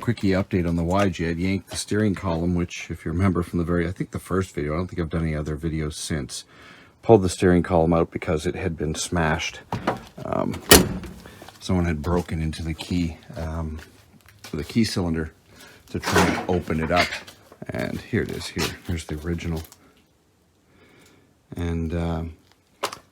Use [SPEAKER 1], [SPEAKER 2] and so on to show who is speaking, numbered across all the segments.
[SPEAKER 1] Quickie update on the YJ. I yanked the steering column, which, if you remember from I think the first video, I don't think I've done any other videos since. Pulled the steering column out because it had been smashed. Someone had broken into the key cylinder to try and open it up. And here it is. Here's the original. And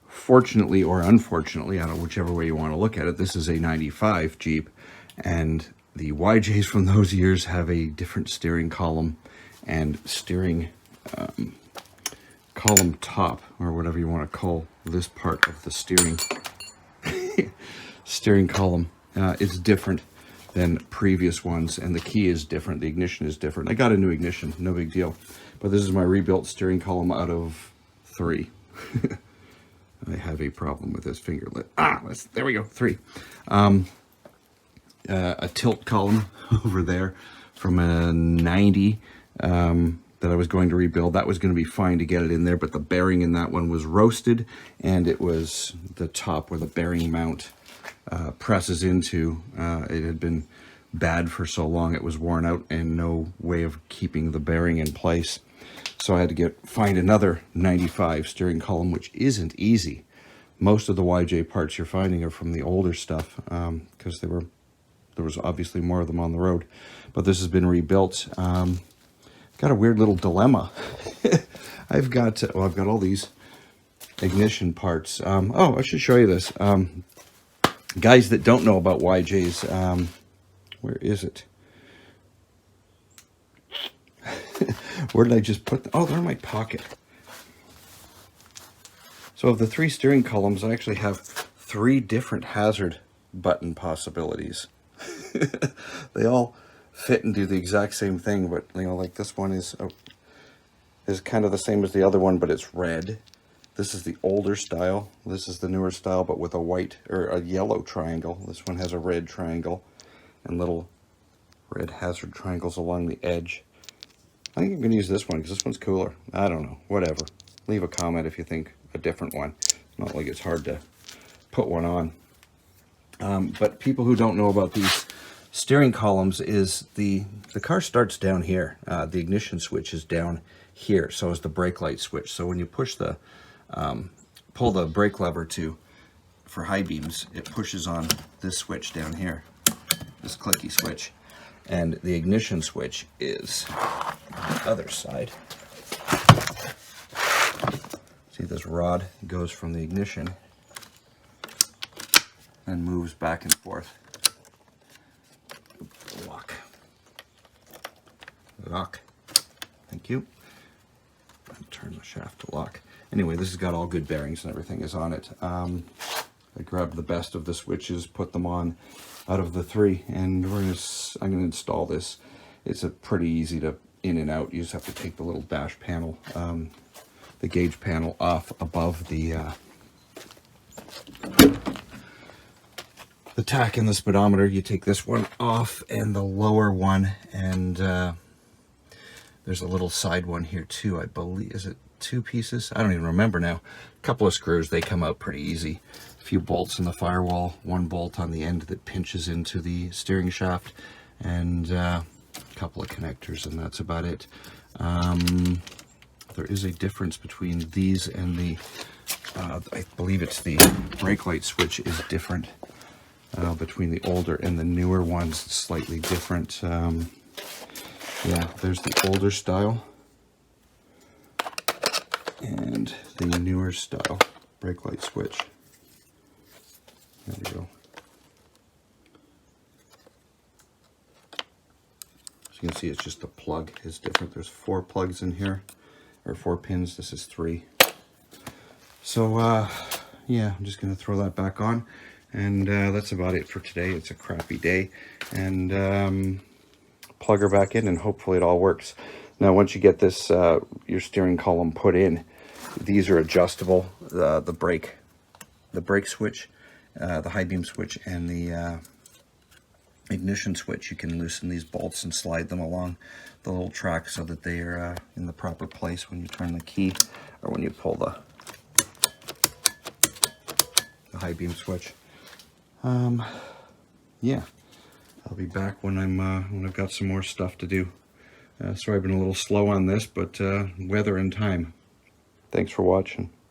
[SPEAKER 1] fortunately or unfortunately, I don't know, whichever way you want to look at it, this is a 95 Jeep, and the YJs from those years have a different steering column and steering column top, or whatever you want to call this part of the steering column. It's different than previous ones, and the key is different. The ignition is different. I got a new ignition, no big deal. But this is my rebuilt steering column out of 3. I have a problem with this finger lid. There we go, 3. A tilt column over there from a 90 that I was going to rebuild. That was going to be fine to get it in there, but the bearing in that one was roasted, and it was the top where the bearing mount presses into. It had been bad for so long, it was worn out and no way of keeping the bearing in place. So I had to find another 95 steering column, which isn't easy. Most of the YJ parts you're finding are from the older stuff, because there was obviously more of them on the road. But this has been rebuilt. Got a weird little dilemma. I've got all these ignition parts. I should show you this. Guys that don't know about YJs, where is it? Where did I just put them? Oh, they're in my pocket. So of the 3 steering columns, I actually have 3 different hazard button possibilities. They all fit and do the exact same thing, but like this one is kind of the same as the other one, but it's red. This is the older style. This is the newer style, but with a white or a yellow triangle. This one has a red triangle and little red hazard triangles along the edge. I think I'm going to use this one because this one's cooler. I don't know. Whatever. Leave a comment if you think a different one. Not like it's hard to put one on. But people who don't know about these steering columns is the car starts down here. The ignition switch is down here. So is the brake light switch. So when you push pull the brake lever for high beams, it pushes on this switch down here, this clicky switch. And the ignition switch is on the other side. See, this rod goes from the ignition and moves back and forth. Lock. Thank you. Turn the shaft to lock. Anyway, this has got all good bearings and everything is on it. I grabbed the best of the switches, put them on out of the 3, and I'm going to install this. It's pretty easy to in and out. You just have to take the little dash panel, the gauge panel off above the tack in the speedometer. You take this one off and the lower one, and there's a little side one here too, I believe. Is it 2 pieces? I don't even remember now. A couple of screws, they come out pretty easy. A few bolts in the firewall, 1 bolt on the end that pinches into the steering shaft, and a couple of connectors, and that's about it. There is a difference between these and the, I believe it's the brake light switch is different between the older and the newer ones. It's slightly different. Yeah, there's the older style and the newer style brake light switch. There we go. So you can see it's just the plug is different. There's 4 plugs in here, or 4 pins. This is 3. So yeah, I'm just going to throw that back on, and that's about it for today. It's a crappy day, and plug her back in, and hopefully it all works. Now, once you get this your steering column put in, these are adjustable. The brake switch, the high beam switch, and the ignition switch, you can loosen these bolts and slide them along the little track so that they are in the proper place when you turn the key, or when you pull the high beam switch. Yeah, I'll be back when when I've got some more stuff to do. Sorry I've been a little slow on this, but weather and time. Thanks for watching.